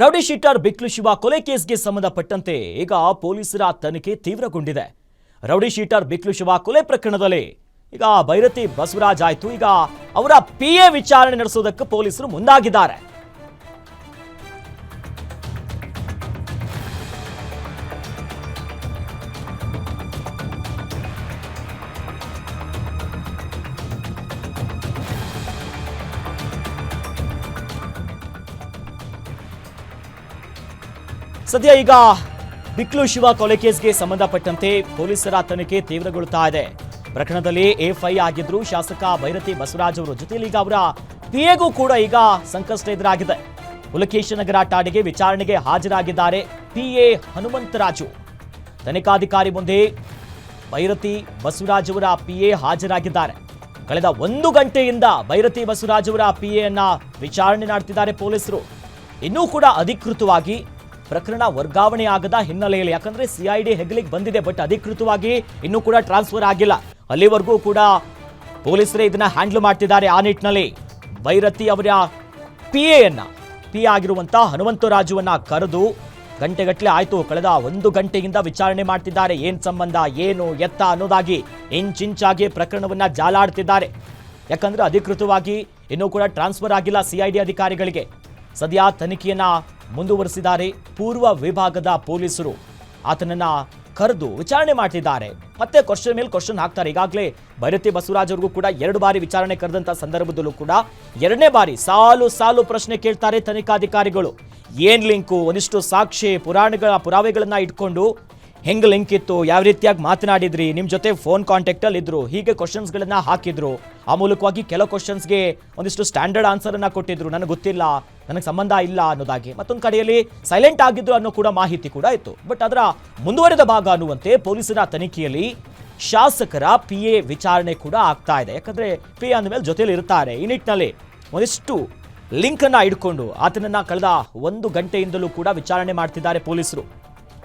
Rowdy sheeter ಬಿಕ್ಲು Shiva ಕೊಲೆ ಕೇಸ್ಗೆ ಸಂಬಂಧಪಟ್ಟಂತೆ ಈಗ ಪೊಲೀಸರ ತನಿಖೆ ತೀವ್ರಗೊಂಡಿದೆ. ರೌಡಿ ಶೀಟರ್ ಬಿಕ್ಲು ಶಿವ ಕೊಲೆ ಪ್ರಕರಣದಲ್ಲಿ ಈಗ ಭೈರತಿ ಬಸವರಾಜ್ ಆಯ್ತು, ಈಗ ಅವರ ಪಿಎ ವಿಚಾರಣೆ ನಡೆಸೋದಕ್ಕೆ ಪೊಲೀಸರು ಮುಂದಾಗಿದ್ದಾರೆ. ಸದ್ಯ ಈಗ ಬಿಕ್ಲು ಶಿವ ಕೊಲೆ ಕೇಸ್ಗೆ ಸಂಬಂಧಪಟ್ಟಂತೆ ಪೊಲೀಸರ ತನಿಖೆ ತೀವ್ರಗೊಳ್ಳುತ್ತಾ ಇದೆ. ಪ್ರಕರಣದಲ್ಲಿ ಎಫ್ಐ ಆಗಿದ್ರು ಶಾಸಕ ಭೈರತಿ ಬಸವರಾಜ್ ಅವರು, ಜೊತೆಯಲ್ಲಿ ಈಗ ಅವರ ಪಿಎಗೂ ಕೂಡ ಈಗ ಸಂಕಷ್ಟ ಎದುರಾಗಿದೆ. ಪುಲಕೇಶನಗರ ಠಾಣೆಗೆ ವಿಚಾರಣೆಗೆ ಹಾಜರಾಗಿದ್ದಾರೆ ಪಿಎ ಹನುಮಂತರಾಜು. ತನಿಖಾಧಿಕಾರಿ ಮುಂದೆ ಭೈರತಿ ಬಸವರಾಜ್ ಅವರ ಪಿಎ ಹಾಜರಾಗಿದ್ದಾರೆ. ಕಳೆದ 1 ಗಂಟೆಯಿಂದ ಭೈರತಿ ಬಸವರಾಜ್ ಅವರ ಪಿಎಯನ್ನ ವಿಚಾರಣೆ ನಡೆಸಿದ್ದಾರೆ ಪೊಲೀಸರು. ಇನ್ನೂ ಕೂಡ ಅಧಿಕೃತವಾಗಿ ಪ್ರಕರಣ ವರ್ಗಾವಣೆ ಆಗದ ಹಿನ್ನೆಲೆಯಲ್ಲಿ, ಯಾಕಂದ್ರೆ ಸಿಐಡಿ ಹೆಗಲಿಗೆ ಬಂದಿದೆ, ಬಟ್ ಅಧಿಕೃತವಾಗಿ ಇನ್ನೂ ಕೂಡ ಟ್ರಾನ್ಸ್ಫರ್ ಆಗಿಲ್ಲ. ಅಲ್ಲಿವರೆಗೂ ಕೂಡ ಪೊಲೀಸರೇ ಇದನ್ನ ಹ್ಯಾಂಡಲ್ ಮಾಡ್ತಿದ್ದಾರೆ. ಆ ನಿಟ್ಟಿನಲ್ಲಿ ಭೈರತಿ ಅವರ ಪಿಎ ಆಗಿರುವಂತಹ ಹನುಮಂತರಾಜುವನ್ನ ಕರೆದು ಗಂಟೆಗಟ್ಟಲೆ ಆಯ್ತು, ಕಳೆದ 1 ಗಂಟೆಯಿಂದ ವಿಚಾರಣೆ ಮಾಡ್ತಿದ್ದಾರೆ. ಏನ್ ಸಂಬಂಧ, ಏನು ಎತ್ತ ಅನ್ನೋದಾಗಿ ಇಂಚಾಗಿ ಪ್ರಕರಣವನ್ನ ಜಾಲಾಡ್ತಿದ್ದಾರೆ. ಯಾಕಂದ್ರೆ ಅಧಿಕೃತವಾಗಿ ಇನ್ನೂ ಕೂಡ ಟ್ರಾನ್ಸ್ಫರ್ ಆಗಿಲ್ಲ ಸಿಐಡಿ ಅಧಿಕಾರಿಗಳಿಗೆ. ಸದ್ಯ ತನಿಖೆಯನ್ನ ಮುಂದುವರೆಸಿದ್ದಾರೆ ಪೂರ್ವ ವಿಭಾಗದ ಪೊಲೀಸರು. ಆತನನ್ನ ಕರೆದು ವಿಚಾರಣೆ ಮಾಡ್ತಿದ್ದಾರೆ, ಮತ್ತೆ ಕ್ವಶನ್ ಮೇಲೆ ಕ್ವಶನ್ ಹಾಕ್ತಾರೆ. ಈಗಾಗಲೇ ಭೈರತಿ ಬಸವರಾಜ್ ಅವ್ರಿಗೂ ಕೂಡ 2 ಬಾರಿ ವಿಚಾರಣೆ ಕರೆದಂತ ಸಂದರ್ಭದಲ್ಲೂ ಕೂಡ 2ನೇ ಬಾರಿ ಸಾಲು ಪ್ರಶ್ನೆ ಕೇಳ್ತಾರೆ ತನಿಖಾಧಿಕಾರಿಗಳು. ಏನ್ ಲಿಂಕು, ಒಂದಿಷ್ಟು ಸಾಕ್ಷಿ ಪುರಾವೆಗಳನ್ನ ಇಟ್ಕೊಂಡು ಹೆಂಗ್ ಲಿಂಕ್ ಇತ್ತು, ಯಾವ ರೀತಿಯಾಗಿ ಮಾತನಾಡಿದ್ರಿ, ನಿಮ್ ಜೊತೆ ಫೋನ್ ಕಾಂಟ್ಯಾಕ್ಟ್ ಅಲ್ಲಿ ಇದ್ರು, ಹೀಗೆ ಕ್ವಶನ್ಸ್ ಗಳನ್ನ ಹಾಕಿದ್ರು. ಆ ಮೂಲಕವಾಗಿ ಕೆಲವು ಕ್ವಶನ್ಸ್ಗೆ ಒಂದಿಷ್ಟು ಸ್ಟ್ಯಾಂಡರ್ಡ್ ಆನ್ಸರ್ ಅನ್ನ ಕೊಟ್ಟಿದ್ರು, ನನಗೆ ಗೊತ್ತಿಲ್ಲ, ನನಗೆ ಸಂಬಂಧ ಇಲ್ಲ ಅನ್ನೋದಾಗಿ. ಮತ್ತೊಂದು ಕಡೆಯಲ್ಲಿ ಸೈಲೆಂಟ್ ಆಗಿದ್ರು ಅನ್ನೋ ಕೂಡ ಮಾಹಿತಿ ಕೂಡ ಇತ್ತು. ಬಟ್ ಅದರ ಮುಂದುವರೆದ ಭಾಗ ಅನ್ನುವಂತೆ ಪೊಲೀಸರ ತನಿಖೆಯಲ್ಲಿ ಶಾಸಕರ ಪಿಎ ವಿಚಾರಣೆ ಕೂಡ ಆಗ್ತಾ ಇದೆ. ಯಾಕಂದ್ರೆ ಪಿಎ ಅಂದ ಮೇಲೆ ಜೊತೆಲಿ ಇರ್ತಾರೆ. ಈ ನಿಟ್ಟಿನಲ್ಲಿ ಒಂದಿಷ್ಟು ಲಿಂಕ್ ಅನ್ನ ಇಟ್ಕೊಂಡು ಆತನನ್ನ ಕಳೆದ 1 ಗಂಟೆಯಿಂದಲೂ ಕೂಡ ವಿಚಾರಣೆ ಮಾಡ್ತಿದ್ದಾರೆ ಪೊಲೀಸರು.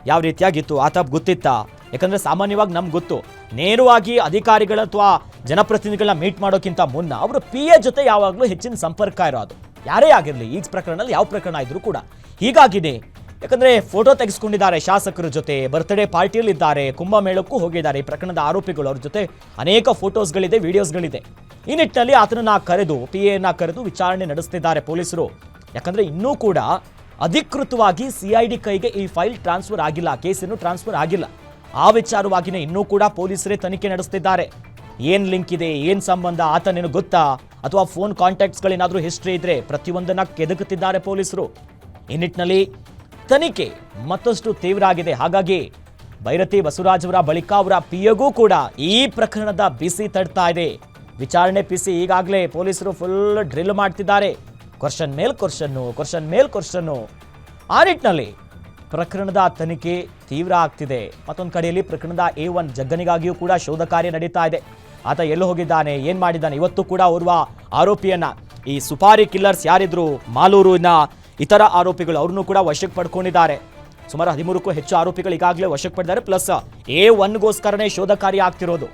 ಯಾವ ರೀತಿಯಾಗಿತ್ತು, ಆತ ಗೊತ್ತಿತ್ತಾ? ಯಾಕಂದ್ರೆ ಸಾಮಾನ್ಯವಾಗಿ ನಮ್ಗೆ ಗೊತ್ತು, ನೇರವಾಗಿ ಅಧಿಕಾರಿಗಳ ಅಥವಾ ಜನಪ್ರತಿನಿಧಿಗಳನ್ನ ಮೀಟ್ ಮಾಡೋಕ್ಕಿಂತ ಮುನ್ನ ಅವರು ಪಿಎ ಜೊತೆ ಯಾವಾಗಲೂ ಹೆಚ್ಚಿನ ಸಂಪರ್ಕ ಇರೋದು, ಯಾರೇ ಆಗಿರಲಿ. ಈ ಪ್ರಕರಣದಲ್ಲಿ ಯಾವ ಪ್ರಕರಣ ಇದ್ರೂ ಕೂಡ ಹೀಗಾಗಿದೆ. ಯಾಕಂದ್ರೆ ಫೋಟೋ ತೆಗೆಸ್ಕೊಂಡಿದ್ದಾರೆ ಶಾಸಕರ ಜೊತೆ, ಬರ್ತ್ಡೇ ಪಾರ್ಟಿಯಲ್ಲಿ ಇದ್ದಾರೆ, ಕುಂಭಮೇಳಕ್ಕೂ ಹೋಗಿದ್ದಾರೆ. ಈ ಪ್ರಕರಣದ ಆರೋಪಿಗಳು, ಅವ್ರ ಜೊತೆ ಅನೇಕ ಫೋಟೋಸ್ಗಳಿದೆ, ವಿಡಿಯೋಸ್ಗಳಿದೆ. ಈ ನಿಟ್ಟಿನಲ್ಲಿ ಆತನನ್ನ ಕರೆದು ಪಿಎನ ಕರೆದು ವಿಚಾರಣೆ ನಡೆಸ್ತಿದ್ದಾರೆ ಪೊಲೀಸರು. ಯಾಕಂದ್ರೆ ಇನ್ನೂ ಕೂಡ ಅಧಿಕೃತವಾಗಿ ಸಿಐಡಿ ಕೈಗೆ ಈ ಫೈಲ್ ಟ್ರಾನ್ಸ್ಫರ್ ಆಗಿಲ್ಲ, ಕೇಸನ್ನು ಟ್ರಾನ್ಸ್ಫರ್ ಆಗಿಲ್ಲ. ಆ ವಿಚಾರವಾಗಿನೇ ಇನ್ನೂ ಕೂಡ ಪೊಲೀಸರೇ ತನಿಖೆ ನಡೆಸ್ತಿದ್ದಾರೆ. ಏನ್ ಲಿಂಕ್ ಇದೆ, ಏನ್ ಸಂಬಂಧ, ಆತ ನಿನಗೆ ಗೊತ್ತಾ, ಅಥವಾ ಫೋನ್ ಕಾಂಟ್ಯಾಕ್ಟ್ಸ್ಗಳೇನಾದ್ರೂ ಹಿಸ್ಟ್ರಿ ಇದ್ರೆ ಪ್ರತಿಯೊಂದನ್ನ ಕೆದಕುತ್ತಿದ್ದಾರೆ ಪೊಲೀಸರು. ಈ ನಿಟ್ಟಿನಲ್ಲಿ ತನಿಖೆ ಮತ್ತಷ್ಟು ತೀವ್ರ ಆಗಿದೆ. ಹಾಗಾಗಿ ಭೈರತಿ ಬಸವರಾಜ್ ಅವರ ಬಳಿಕ ಅವರ ಪಿಎಗೂ ಕೂಡ ಈ ಪ್ರಕರಣದ ಬಿಸಿ ತಡ್ತಾ ಇದೆ. ವಿಚಾರಣೆ ಪಿಸಿ ಈಗಾಗಲೇ ಪೊಲೀಸರು ಫುಲ್ ಡ್ರಿಲ್ ಮಾಡ್ತಿದ್ದಾರೆ. ಕ್ವಶನ್ ಮೇಲ್ ಕ್ವಶನ್ನು. ಆ ನಿಟ್ಟಿನಲ್ಲಿ ಪ್ರಕರಣದ ತನಿಖೆ ತೀವ್ರ ಆಗ್ತಿದೆ. ಮತ್ತೊಂದು ಕಡೆಯಲ್ಲಿ ಪ್ರಕರಣದ A1 ಜಗ್ಗನಿಗಾಗಿಯೂ ಕೂಡ ಶೋಧ ಕಾರ್ಯ ನಡೀತಾ ಇದೆ. ಆತ ಎಲ್ಲಿ ಹೋಗಿದ್ದಾನೆ, ಏನ್ ಮಾಡಿದ್ದಾನೆ, ಇವತ್ತು ಕೂಡ ಓರ್ವ ಆರೋಪಿಯನ್ನ, ಈ ಸುಪಾರಿ ಕಿಲ್ಲರ್ಸ್ ಯಾರಿದ್ರು ಮಾಲೂರಿನ ಇತರ ಆರೋಪಿಗಳು, ಅವ್ರನ್ನೂ ಕೂಡ ವಶಕ್ಕೆ ಪಡ್ಕೊಂಡಿದ್ದಾರೆ. ಸುಮಾರು 13ಕ್ಕೂ ಹೆಚ್ಚು ಆರೋಪಿಗಳು ಈಗಾಗಲೇ ವಶಕ್ಕೆ ಪಡೆದಿದ್ದಾರೆ. ಪ್ಲಸ್ A1ಗೋಸ್ಕರನೇ ಶೋಧ ಕಾರ್ಯ ಆಗ್ತಿರೋದು.